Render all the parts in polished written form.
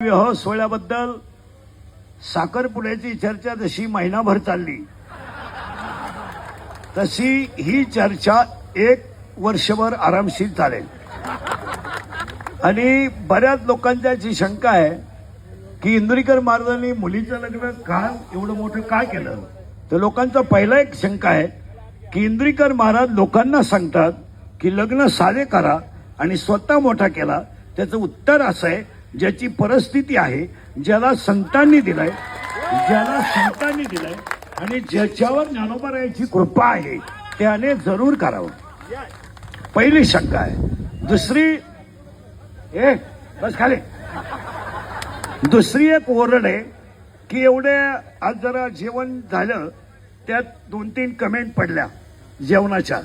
विवाह सोहळ्याबद्दल साखरपुड्याची चर्चा जशी महिनाभर चालली तशी ही चर्चा एक वर्षभर आरामशीर चालेल। आणि बऱ्याच लोकांची अशी शंका आहे की इंदुरीकर महाराजांनी मुलीचं लग्न का एवढं मोठं का केलं। तर लोकांचा पहिला एक शंका आहे की इंदुरीकर महाराज लोकांना सांगतात की लग्न साधे करा आणि स्वतः मोठा केला। त्याचं उत्तर असं आहे, ज्याची परिस्थिती आहे, ज्याला संतांनी दिलाय आणि ज्याच्यावर ज्ञानोबरायाची कृपा आहे त्याने जरूर करावं। पहिली शंका आहे। दुसरी एक ओरड आहे की एवढे आज जरा जेवण झालं त्यात 2-3 कमेंट पडल्या जेवणाच्या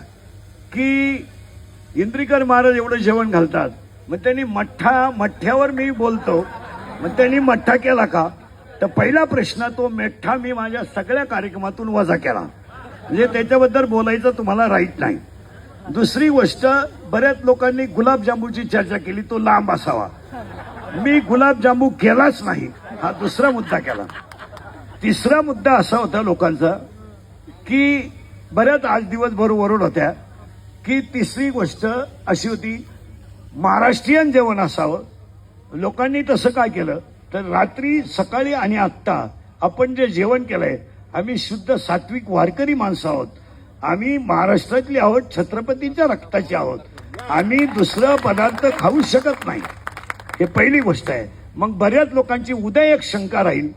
की इंदुरीकर महाराज एवढं जेवण घालतात, मग त्यांनी मठ्ठ्यावर मी बोलतो, मग त्यांनी मठ्ठा केला का। तर पहिला प्रश्न, तो मठ्ठा मी माझ्या सगळ्या कार्यक्रमातून वजा केला, म्हणजे त्याच्याबद्दल बोलायचं तुम्हाला राईट नाही। दुसरी गोष्ट, बऱ्याच लोकांनी गुलाबजामुनची चर्चा केली, तो लांब असावा। मी गुलाबजामुन केलाच नाही, हा दुसरा मुद्दा केला। तिसरा मुद्दा असा होता लोकांचा की बऱ्याच आज दिवसभर ओरड होत्या की तिसरी गोष्ट अशी होती, महाराष्ट्रीयन जेवण असावं। लोकांनी तसं काय केलं तर रात्री, सकाळी आणि आत्ता आपण जे जेवण केलंय, आम्ही शुद्ध सात्विक वारकरी माणसं आहोत, आम्ही महाराष्ट्रातली आहोत, छत्रपतींच्या रक्ताचे आहोत, आम्ही दुसरं पदार्थ खाऊ शकत नाही। हे पहिली गोष्ट आहे। मग बऱ्याच लोकांची उद्या एक शंका राहील